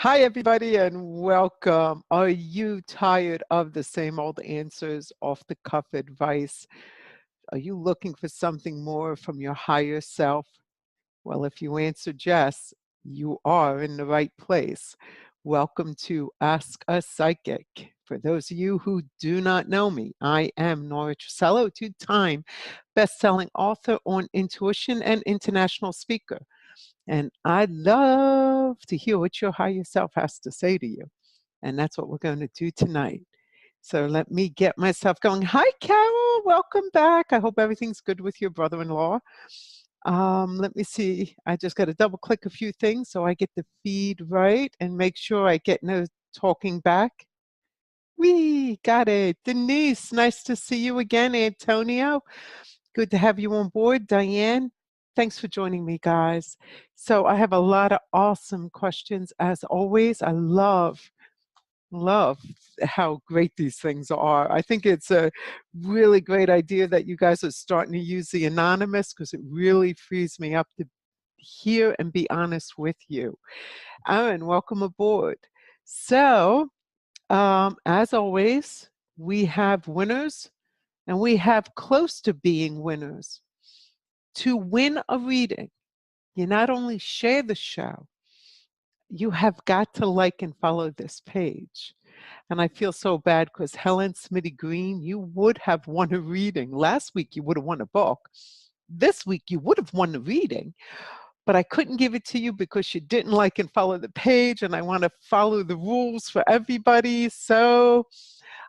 Hi, everybody, and welcome. Are you tired of the same old answers, off the cuff advice? Are you looking for something more from your higher self? Well, if you answered yes, you are in the right place. Welcome to Ask a Psychic. For those of you who do not know me, I am Nora Truscello, two-time best-selling author on intuition and international speaker. And I'd love to hear what your higher self has to say to you. And that's what we're going to do tonight. So let me get myself going. Hi, Carol. Welcome back. I hope everything's good with your brother-in-law. Let me see. I just got to double click a few things so I get the feed right and make sure I get no talking back. We got it. Denise, nice to see you again. Antonio, good to have you on board. Diane, thanks for joining me, guys. So I have a lot of awesome questions as always. I love how great these things are. I think it's a really great idea that you guys are starting to use the anonymous because it really frees me up to hear and be honest with you. Aaron, welcome aboard. So, as always, we have winners and we have close to being winners. To win a reading, you not only share the show, you have got to like and follow this page. And I feel so bad because Helen Smitty Green, you would have won a reading. Last week, you would have won a book. This week, you would have won a reading. But I couldn't give it to you because you didn't like and follow the page. And I want to follow the rules for everybody. So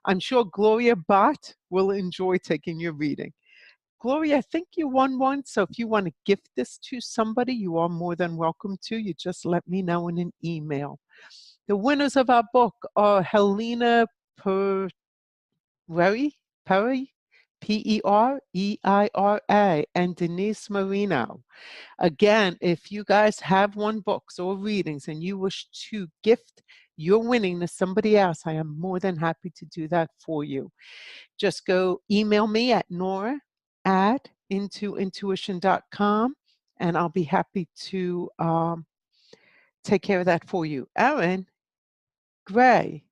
I'm sure Gloria Bott will enjoy taking your reading. Gloria, I think you won one. So if you want to gift this to somebody, you are more than welcome to. You just let me know in an email. The winners of our book are Helena Perry, Pereira, and Denise Marino. Again, if you guys have won books or readings and you wish to gift your winning to somebody else, I am more than happy to do that for you. Just go email me at nora@intointuition.com, and I'll be happy to take care of that for you. Aaron Gray,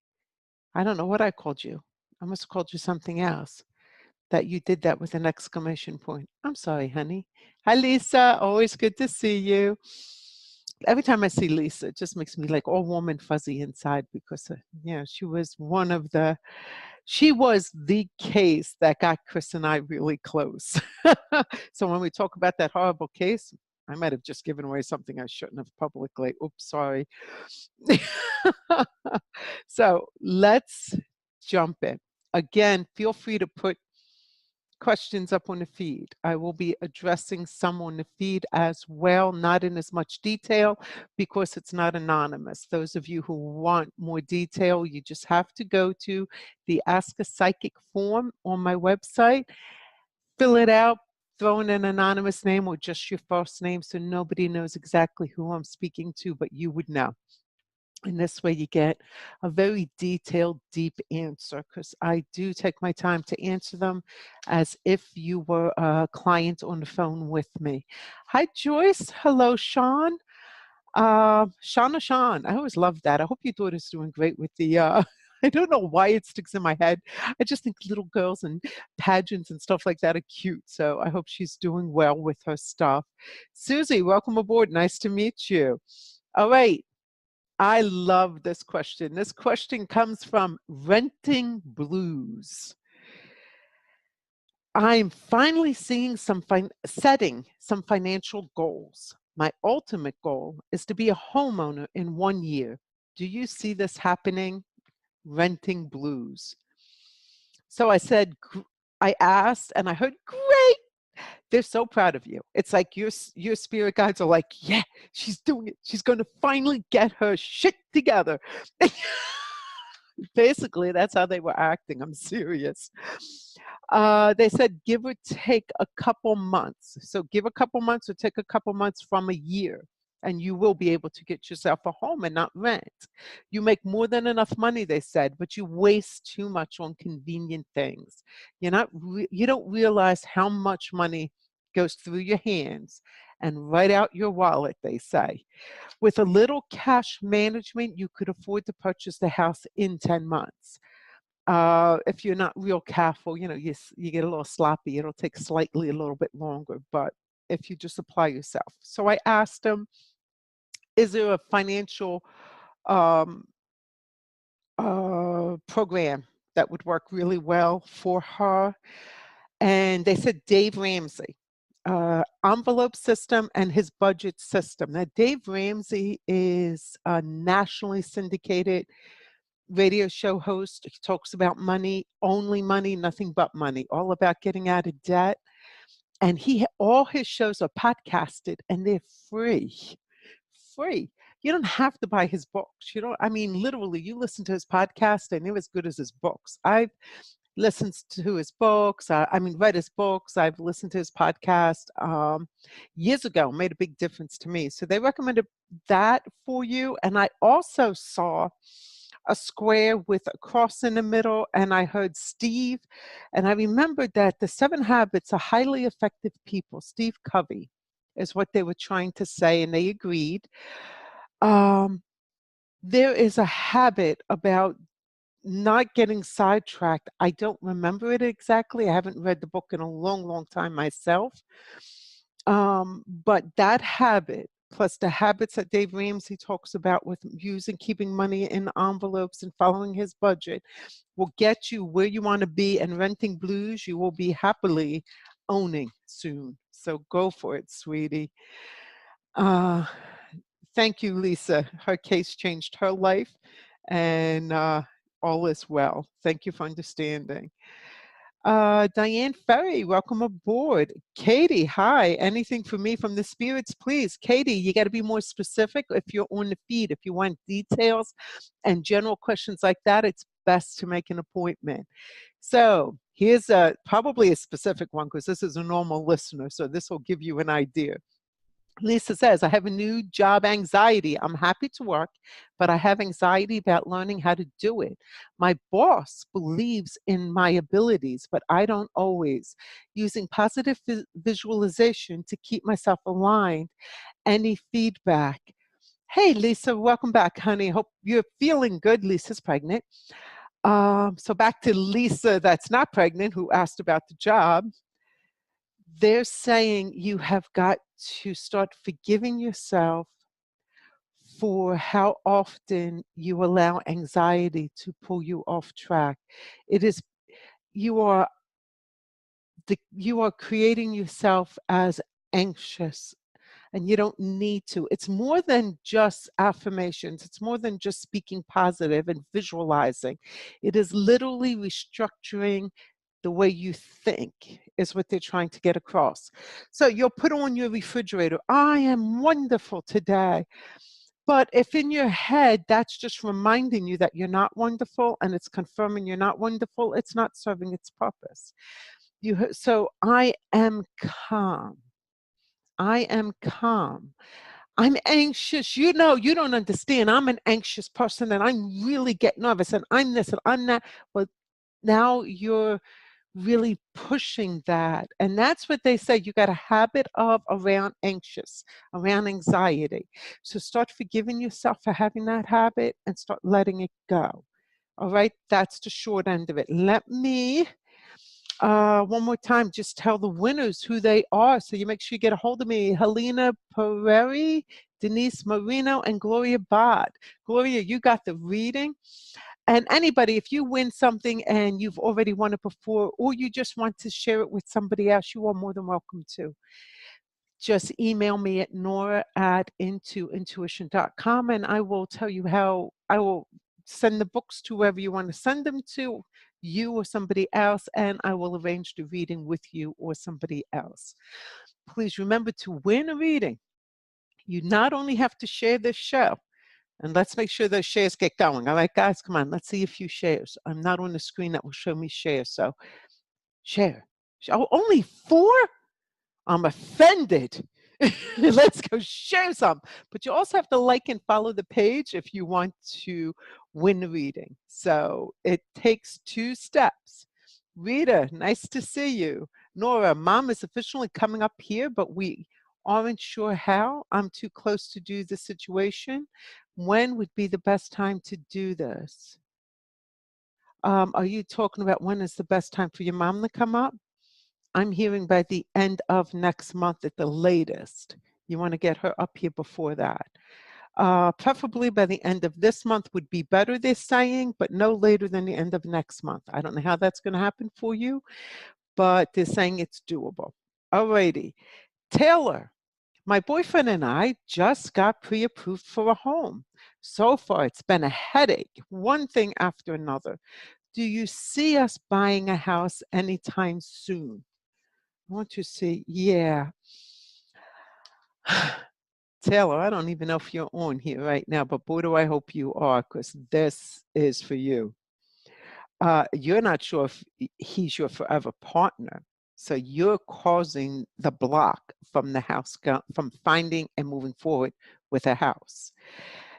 I don't know what I called you. I must have called you something else. That you did that with an exclamation point. I'm sorry, honey. Hi, Lisa. Always good to see you. Every time I see Lisa, it just makes me like all warm and fuzzy inside because, she was she was the case that got Chris and I really close. So when we talk about that horrible case, I might have just given away something I shouldn't have publicly. Oops, sorry. So let's jump in. Again, feel free to put questions up on the feed. I will be addressing some on the feed as well, not in as much detail because it's not anonymous. Those of you who want more detail, you just have to go to the Ask a Psychic form on my website, fill it out, throw in an anonymous name or just your first name so nobody knows exactly who I'm speaking to, but you would know. And this way you get a very detailed, deep answer because I do take my time to answer them as if you were a client on the phone with me. Hi, Joyce. Hello, Sean. Sean. I always love that. I hope your daughter's doing great with the, I don't know why it sticks in my head. I just think little girls and pageants and stuff like that are cute. So I hope she's doing well with her stuff. Susie, welcome aboard. Nice to meet you. All right. I love this question. This question comes from Renting Blues. I'm finally seeing setting some financial goals. My ultimate goal is to be a homeowner in 1 year. Do you see this happening? Renting Blues. So I asked and I heard, great. They're so proud of you. It's like your spirit guides are like, yeah, she's doing it. She's going to finally get her shit together. Basically, that's how they were acting. I'm serious. They said give or take a couple months. So give a couple months or take a couple months from a year, and you will be able to get yourself a home and not rent. You make more than enough money, they said, but you waste too much on convenient things. You don't realize how much money goes through your hands and write out your wallet, they say. With a little cash management, you could afford to purchase the house in 10 months. If you're not real careful, you get a little sloppy. It'll take slightly a little bit longer, but if you just apply yourself. So I asked him, is there a financial um, program that would work really well for her? And they said Dave Ramsey, envelope system and his budget system. Now, Dave Ramsey is a nationally syndicated radio show host. He talks about money, only money, nothing but money, all about getting out of debt. And all his shows are podcasted and they're free. Free. You don't have to buy his books. I mean, literally, you listen to his podcast and they're as good as his books. I've listened to his books. Read his books. I've listened to his podcast years ago. Made a big difference to me. So they recommended that for you. And I also saw a square with a cross in the middle, and I heard Steve, and I remembered that the 7 habits of highly effective people, Steve Covey, is what they were trying to say, and they agreed. There is a habit about not getting sidetracked. I don't remember it exactly. I haven't read the book in a long, long time myself. But that habit, plus the habits that Dave Ramsey talks about with keeping money in envelopes and following his budget, will get you where you want to be, and renting blues you will be happily owning soon. So go for it, sweetie. Thank you, Lisa. Her case changed her life, and all is well. Thank you for understanding. Diane Ferry, welcome aboard. Katie, hi. Anything for me from the spirits, please? Katie, you got to be more specific if you're on the feed. If you want details and general questions like that, it's best to make an appointment. So here's probably a specific one, because this is a normal listener, so this will give you an idea. Lisa says, I have a new job anxiety. I'm happy to work, but I have anxiety about learning how to do it. My boss believes in my abilities, but I don't always. Using positive visualization to keep myself aligned. Any feedback? Hey, Lisa, welcome back, honey. Hope you're feeling good. Lisa's pregnant. So back to Lisa that's not pregnant, who asked about the job. They're saying you have got to start forgiving yourself for how often you allow anxiety to pull you off track. It is, you are creating yourself as anxious, and you don't need to. It's more than just affirmations. It's more than just speaking positive and visualizing. It is literally restructuring the way you think, is what they're trying to get across. So you'll put on your refrigerator, I am wonderful today. But if in your head that's just reminding you that you're not wonderful, and it's confirming you're not wonderful, it's not serving its purpose. So I am calm. I am calm. I'm anxious. You don't understand. I'm an anxious person, and I'm really get nervous, and I'm this and I'm that. Well, now you're really pushing that. And that's what they say. You got a habit of around anxiety. So start forgiving yourself for having that habit and start letting it go. All right. That's the short end of it. Let me, one more time, just tell the winners who they are. So you make sure you get a hold of me. Helena Pereri, Denise Marino, and Gloria Bott. Gloria, you got the reading. And anybody, if you win something and you've already won it before, or you just want to share it with somebody else, you are more than welcome to. Just email me at nora@intointuition.com, and I will tell you how I will send the books to whoever you want to send them to, you or somebody else, and I will arrange the reading with you or somebody else. Please remember, to win a reading, you not only have to share this show, and let's make sure those shares get going. All right, guys, come on. Let's see a few shares. I'm not on the screen that will show me shares. So share. Oh, only 4? I'm offended. Let's go share some. But you also have to like and follow the page if you want to win the reading. So it takes 2 steps. Rita, nice to see you. Nora, Mom is officially coming up here, but we aren't sure how, I'm too close to do the situation. When would be the best time to do this? Are you talking about when is the best time for your mom to come up? I'm hearing by the end of next month at the latest. You want to get her up here before that. Preferably by the end of this month would be better, they're saying, but no later than the end of next month. I don't know how that's going to happen for you, but they're saying it's doable. Alrighty. Taylor, my boyfriend and I just got pre-approved for a home. So far, it's been a headache, one thing after another. Do you see us buying a house anytime soon? I want to see, yeah. Taylor, I don't even know if you're on here right now, but boy, do I hope you are, because this is for you. You're not sure if he's your forever partner. So you're causing the block from the house, from finding and moving forward with a house.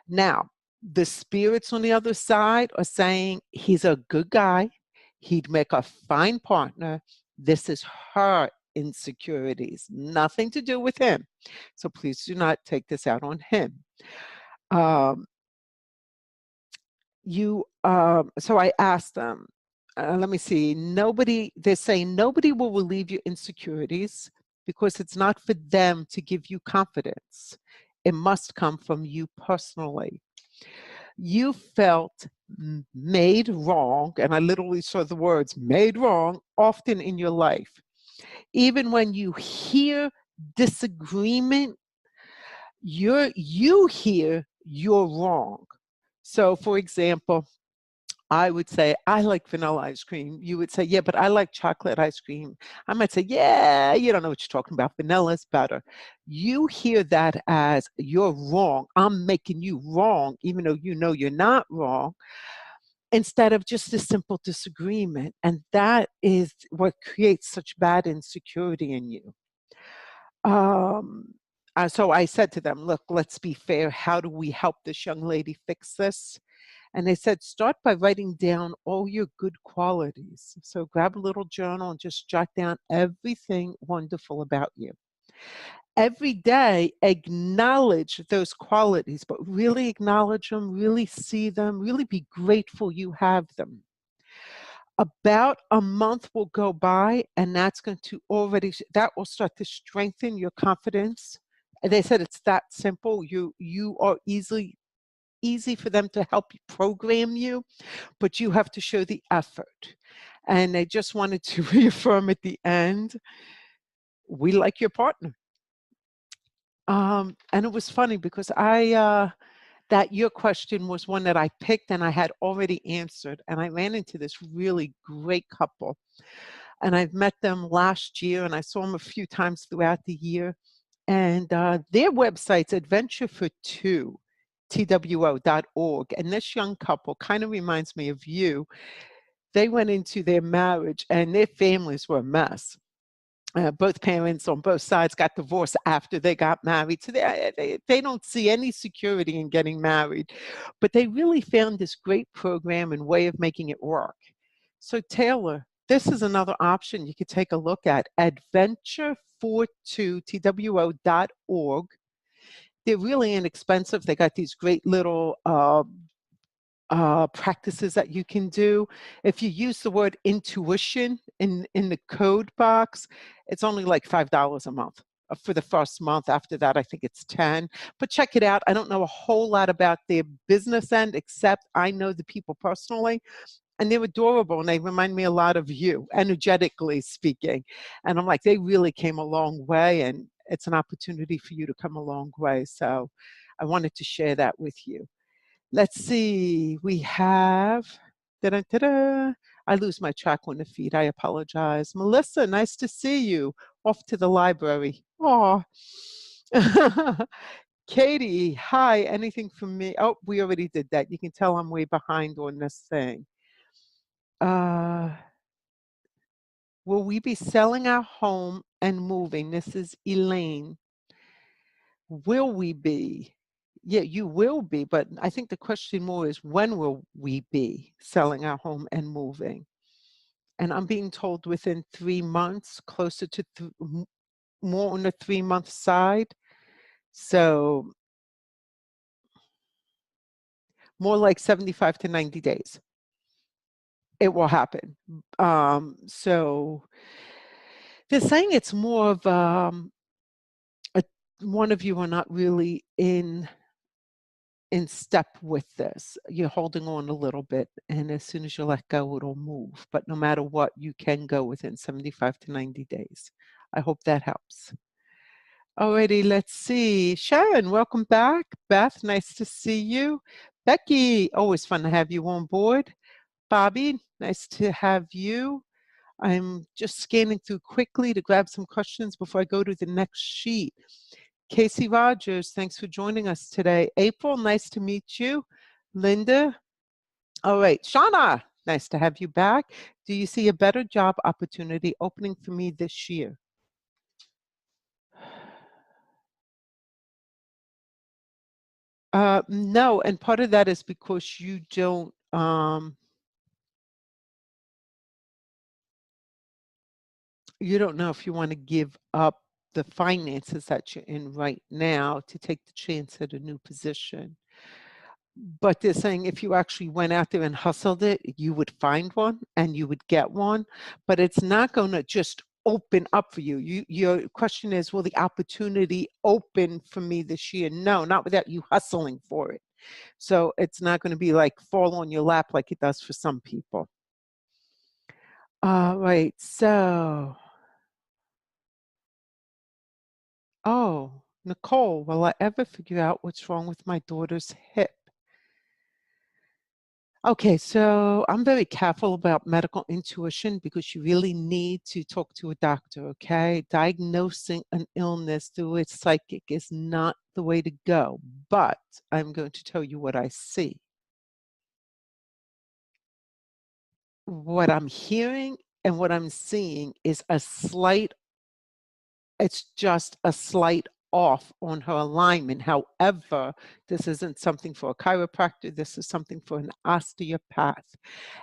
Now, the spirits on the other side are saying he's a good guy. He'd make a fine partner. This is her insecurities, nothing to do with him. So please do not take this out on him. So I asked them, let me see, they're saying nobody will relieve your insecurities because it's not for them to give you confidence. It must come from you personally. You felt made wrong, and I literally saw the words made wrong often in your life. Even when you hear disagreement, you hear you're wrong. So for example, I would say, I like vanilla ice cream. You would say, yeah, but I like chocolate ice cream. I might say, yeah, you don't know what you're talking about. Vanilla's better. You hear that as you're wrong. I'm making you wrong, even though you know you're not wrong, instead of just a simple disagreement. And that is what creates such bad insecurity in you. Um, so I said to them, look, let's be fair. How do we help this young lady fix this? And they said, start by writing down all your good qualities. So grab a little journal and just jot down everything wonderful about you. Every day, acknowledge those qualities, but really acknowledge them, really see them, really be grateful you have them. About a month will go by, and that will start to strengthen your confidence. And they said it's that simple. You are easy for them to help you program you, but you have to show the effort. And they just wanted to reaffirm at the end, we like your partner. And it was funny because that your question was one that I picked and I had already answered. And I ran into this really great couple. And I've met them last year and I saw them a few times throughout the year. And their website's Adventure for Two, TWO.org. And this young couple kind of reminds me of you. They went into their marriage and their families were a mess. Both parents on both sides got divorced after they got married. So they don't see any security in getting married. But they really found this great program and way of making it work. So Taylor, this is another option you could take a look at. Adventure42, TWO.org. They're really inexpensive. They got these great little practices that you can do. If you use the word intuition in the code box, it's only like $5 a month for the first month. After that, I think it's 10. But check it out. I don't know a whole lot about their business end, except I know the people personally. And they're adorable and they remind me a lot of you, energetically speaking. And I'm like, they really came a long way and it's an opportunity for you to come a long way. So I wanted to share that with you. Let's see, we have, da-da-da-da. I lose my track on the feed, I apologize. Melissa, nice to see you. Off to the library. Aw. Katie, hi, anything from me? Oh, we already did that. You can tell I'm way behind on this thing. Will we be selling our home and moving? This is Elaine. Will we be? Yeah, you will be, but I think the question more is when will we be selling our home and moving? And I'm being told within 3 months, closer to more on the 3-month side. So more like 75 to 90 days. It will happen. So they're saying it's more of a, one of you are not really in step with this. You're holding on a little bit, and as soon as you let go, it'll move. But no matter what, you can go within 75 to 90 days. I hope that helps. Alrighty, let's see. Sharon, welcome back. Beth, nice to see you. Becky, always fun to have you on board. Bobby, nice to have you. I'm just scanning through quickly to grab some questions before I go to the next sheet. Casey Rogers, thanks for joining us today. April, nice to meet you. Linda, all right. Shauna, nice to have you back. Do you see a better job opportunity opening for me this year? No, and part of that is because you don't know if you want to give up the finances that you're in right now to take the chance at a new position. But they're saying if you actually went out there and hustled it, you would find one and you would get one, but it's not going to just open up for you. Your question is, will the opportunity open for me this year? No, not without you hustling for it. So it's not going to be like fall on your lap like it does for some people. All right, so, oh, Nicole, will I ever figure out what's wrong with my daughter's hip? Okay, so I'm very careful about medical intuition because you really need to talk to a doctor, okay? Diagnosing an illness through its psychic is not the way to go, but I'm going to tell you what I see. What I'm hearing and what I'm seeing is it's just a slight off on her alignment. However, this isn't something for a chiropractor, this is something for an osteopath.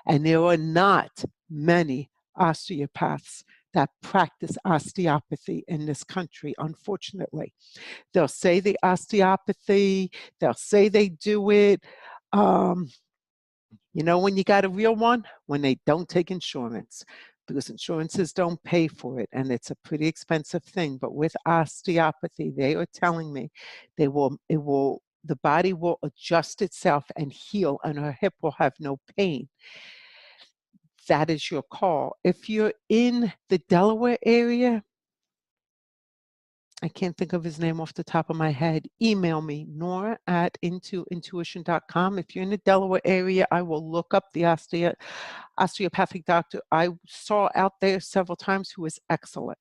And there are not many osteopaths that practice osteopathy in this country, unfortunately. They'll say the osteopathy, they'll say they do it. You know when you got a real one? When they don't take insurance, because insurances don't pay for it, and it's a pretty expensive thing. But with osteopathy, they are telling me the body will adjust itself and heal, and her hip will have no pain. That is your call. If you're in the Delaware area, I can't think of his name off the top of my head. Email me, Nora at intuition.com. If you're in the Delaware area, I will look up the osteopathic doctor I saw out there several times who is excellent.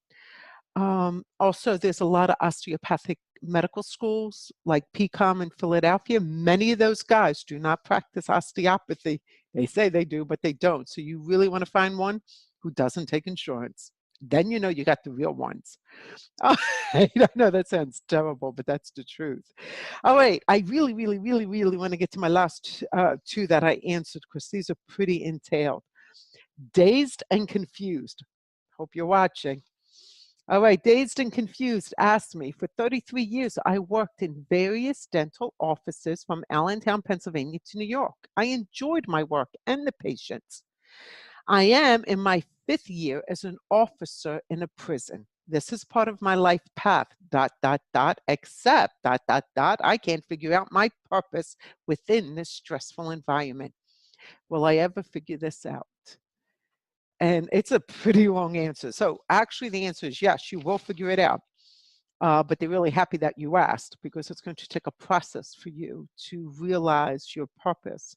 Also, there's a lot of osteopathic medical schools like PCOM in Philadelphia. Many of those guys do not practice osteopathy. They say they do, but they don't. So you really want to find one who doesn't take insurance. Then you know you got the real ones. Oh, I know that sounds terrible, but that's the truth. All right, I really, really, really, really want to get to my last two that I answered because these are pretty entailed. Dazed and confused. Hope you're watching. All right, dazed and confused asked me, for 33 years, I worked in various dental offices from Allentown, Pennsylvania to New York. I enjoyed my work and the patients. I am in my 5th year as an officer in a prison. This is part of my life path, except, I can't figure out my purpose within this stressful environment. Will I ever figure this out? And it's a pretty long answer. So actually the answer is yes, you will figure it out. But they're really happy that you asked because it's going to take a process for you to realize your purpose.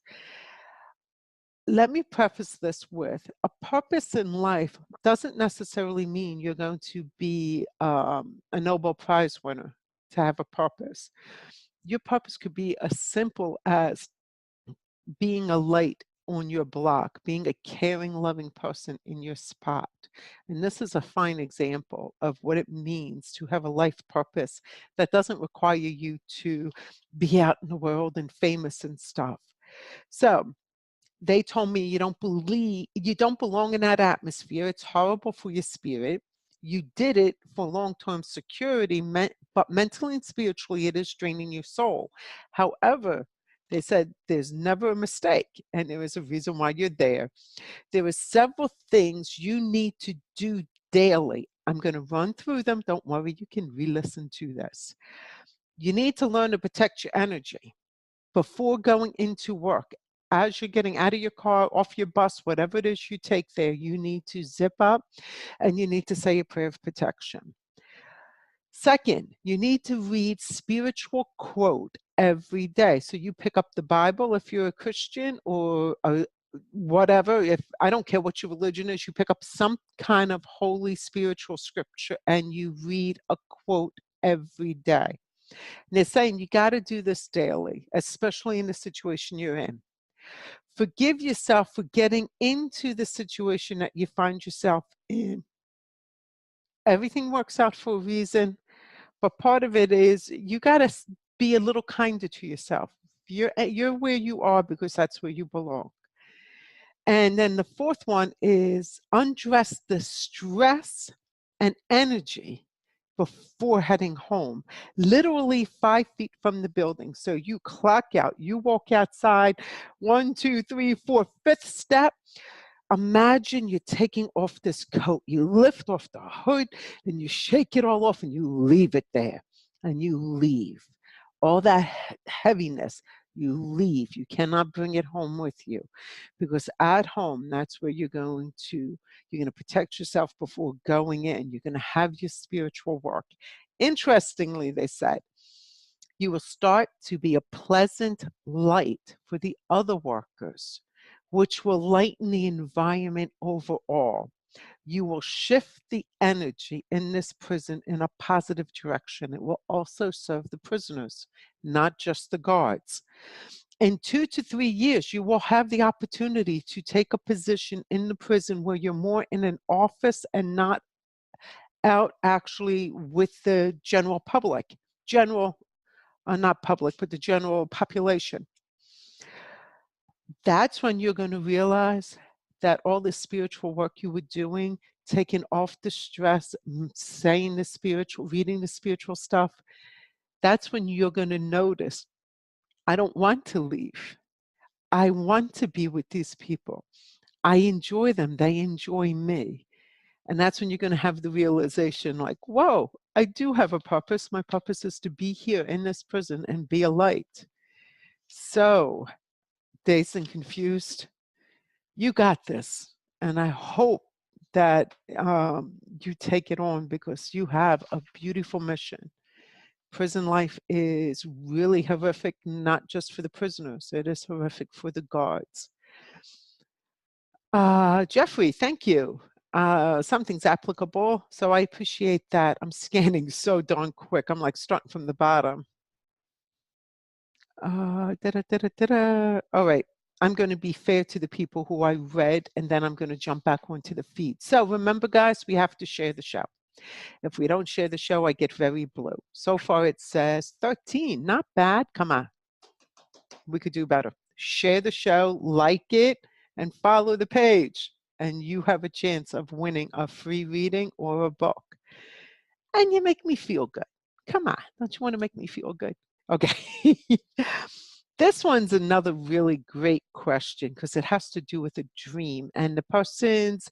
Let me preface this with a purpose in life doesn't necessarily mean you're going to be a Nobel Prize winner to have a purpose. Your purpose could be as simple as being a light on your block, being a caring, loving person in your spot. And this is a fine example of what it means to have a life purpose that doesn't require you to be out in the world and famous and stuff. So they told me you don't belong in that atmosphere. It's horrible for your spirit. You did it for long-term security, but mentally and spiritually, it is draining your soul. However, they said there's never a mistake, and there is a reason why you're there. There are several things you need to do daily. I'm going to run through them. Don't worry, you can re-listen to this. You need to learn to protect your energy before going into work. As you're getting out of your car, off your bus, whatever it is you take there, you need to zip up and you need to say a prayer of protection. Second, you need to read spiritual quote every day. So you pick up the Bible if you're a Christian, or whatever. If I don't care what your religion is, you pick up some kind of holy spiritual scripture and you read a quote every day. And they're saying you got to do this daily, especially in the situation you're in. Forgive yourself for getting into the situation that you find yourself in. Everything works out for a reason, but part of it is you got to be a little kinder to yourself. You're where you are because that's where you belong. And then the fourth one is undress the stress and energy before heading home, literally 5 feet from the building. So you clock out, you walk outside, 1, 2, 3, 4, fifth step. Imagine you're taking off this coat. You lift off the hood and you shake it all off and you leave it there and you leave. All that heaviness, you leave. You cannot bring it home with you, because at home, that's where you're going to protect yourself before going in. You're going to have your spiritual work. Interestingly, they said, you will start to be a pleasant light for the other workers, which will lighten the environment overall. You will shift the energy in this prison in a positive direction. It will also serve the prisoners, not just the guards. In 2 to 3 years, you will have the opportunity to take a position in the prison where you're more in an office and not out actually with the general public. Not public, but the general population. That's when you're going to realize that all the spiritual work you were doing, taking off the stress, saying the spiritual, reading the spiritual stuff, that's when you're going to notice, I don't want to leave. I want to be with these people. I enjoy them. They enjoy me. And that's when you're going to have the realization like, whoa, I do have a purpose. My purpose is to be here in this prison and be a light. So, dazed and confused, you got this. And I hope that you take it on, because you have a beautiful mission. Prison life is really horrific, not just for the prisoners. It is horrific for the guards. Jeffrey, thank you. Something's applicable, so I appreciate that. I'm scanning so darn quick. I'm like starting from the bottom. All right. I'm going to be fair to the people who I read, and then I'm going to jump back onto the feed. So remember, guys, we have to share the show. If we don't share the show, I get very blue. So far, it says 13. Not bad. Come on. We could do better. Share the show, like it, and follow the page. And you have a chance of winning a free reading or a book. And you make me feel good. Come on. Don't you want to make me feel good? Okay. This one's another really great question because it has to do with a dream. And the person's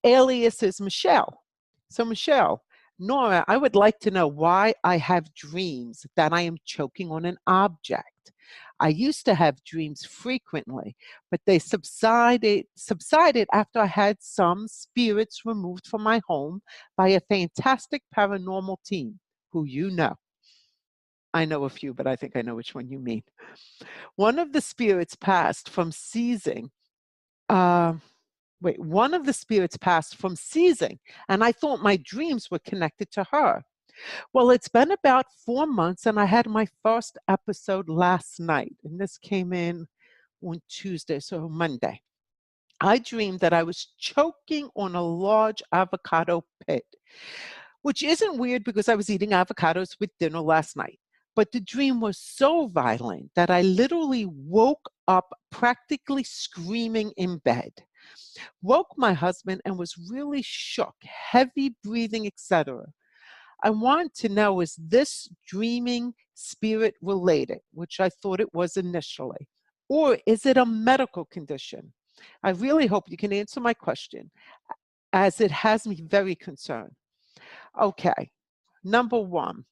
alias is Michelle. So Michelle, Nora, I would like to know why I have dreams that I am choking on an object. I used to have dreams frequently, but they subsided after I had some spirits removed from my home by a fantastic paranormal team who you know. I know a few, but I think I know which one you mean. One of the spirits passed from seizing. One of the spirits passed from seizing, and I thought my dreams were connected to her. Well, it's been about 4 months, and I had my first episode last night, and this came in on Tuesday, so Monday. I dreamed that I was choking on a large avocado pit, which isn't weird because I was eating avocados with dinner last night. But the dream was so violent that I literally woke up practically screaming in bed. Woke my husband and was really shook, heavy breathing, etc. I want to know, is this dreaming spirit related, which I thought it was initially, or is it a medical condition? I really hope you can answer my question, as it has me very concerned. Okay, number one,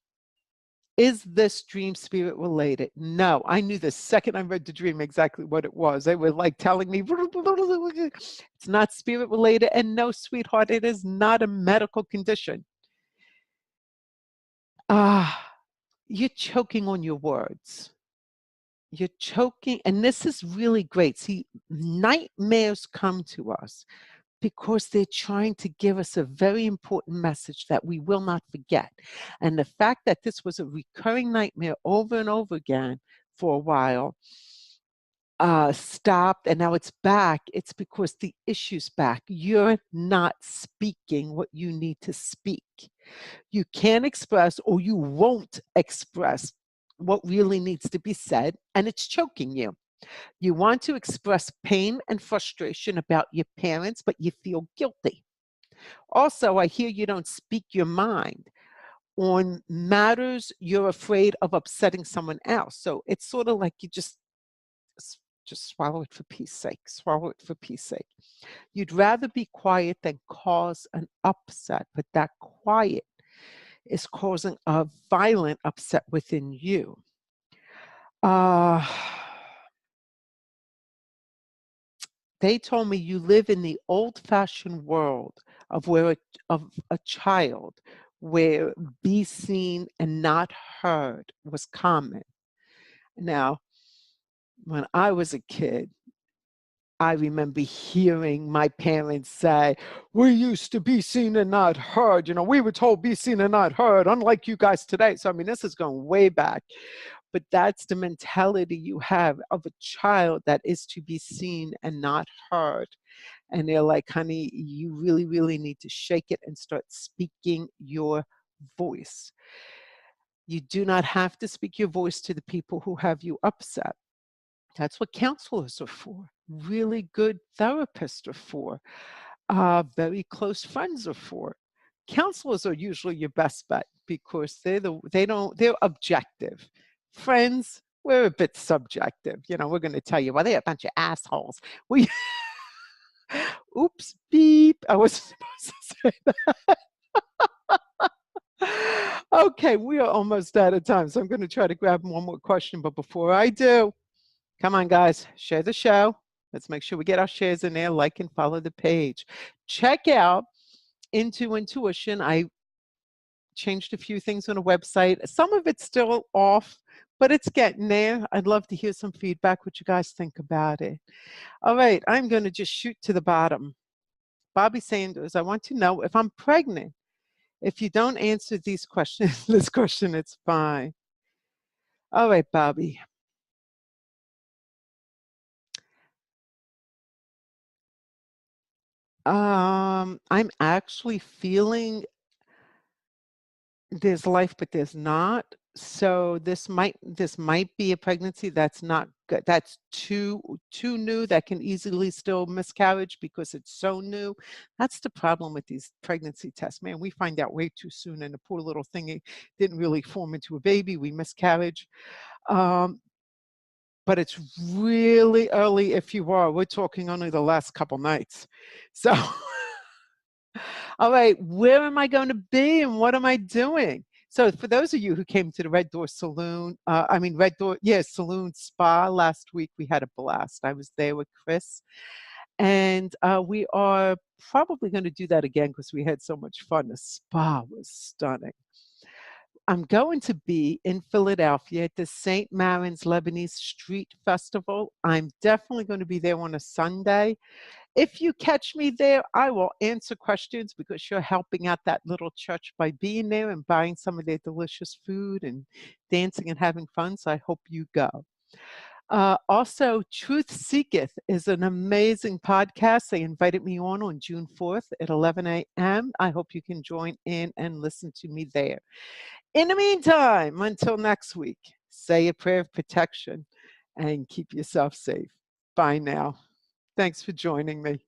is this dream spirit related? No, I knew the second I read the dream exactly what it was. They were like telling me, it's not spirit related. And no, sweetheart, it is not a medical condition. You're choking on your words. You're choking, and this is really great. See, nightmares come to us because they're trying to give us a very important message that we will not forget. And the fact that this was a recurring nightmare over and over again for a while stopped, and now it's back. It's because the issue's back. You're not speaking what you need to speak. You can't express, or you won't express what really needs to be said, and it's choking you. You want to express pain and frustration about your parents, but you feel guilty. Also, I hear you don't speak your mind on matters you're afraid of upsetting someone else. So it's sort of like you just swallow it for peace sake, swallow it for peace sake. You'd rather be quiet than cause an upset, but that quiet is causing a violent upset within you. They told me you live in the old-fashioned world of a child where be seen and not heard was common. Now, when I was a kid, I remember hearing my parents say, we used to be seen and not heard. We were told be seen and not heard, unlike you guys today. So, I mean, this is going way back. But that's the mentality you have of a child that is to be seen and not heard. And they're like, honey, you really, really need to shake it and start speaking your voice. You do not have to speak your voice to the people who have you upset. That's what counselors are for. Really good therapists are for. Very close friends are for. Counselors are usually your best bet because they're objective. Friends, we're a bit subjective. We're going to tell you, well, they're a bunch of assholes. We, oops, beep. I wasn't supposed to say that. Okay, we are almost out of time, so I'm going to try to grab one more question. But before I do, come on, guys, share the show. Let's make sure we get our shares in there, like and follow the page. Check out Into Intuition. I changed a few things on a website. Some of it's still off, but it's getting there. I'd love to hear some feedback, what you guys think about it. All right, I'm going to just shoot to the bottom. Bobby Sanders, I want to know if I'm pregnant. If you don't answer these questions, this question, it's fine. All right, Bobby. I'm actually feeling there's life, but there's not. So this might be a pregnancy that's not good. That's too new. That can easily still miscarriage because it's so new. That's the problem with these pregnancy tests, man. We find out way too soon, and the poor little thing didn't really form into a baby. We miscarriage. But it's really early if you are. We're talking only the last couple nights. So all right, where am I going to be and what am I doing? So for those of you who came to the Red Door Saloon, Saloon Spa last week, we had a blast. I was there with Chris, and we are probably going to do that again because we had so much fun. The spa was stunning. I'm going to be in Philadelphia at the St. Marin's Lebanese Street Festival. I'm definitely going to be there on a Sunday. If you catch me there, I will answer questions because you're helping out that little church by being there and buying some of their delicious food and dancing and having fun. So I hope you go. Also, Truth Seeketh is an amazing podcast. They invited me on June 4th at 11 a.m. I hope you can join in and listen to me there. In the meantime, until next week, say a prayer of protection and keep yourself safe. Bye now. Thanks for joining me.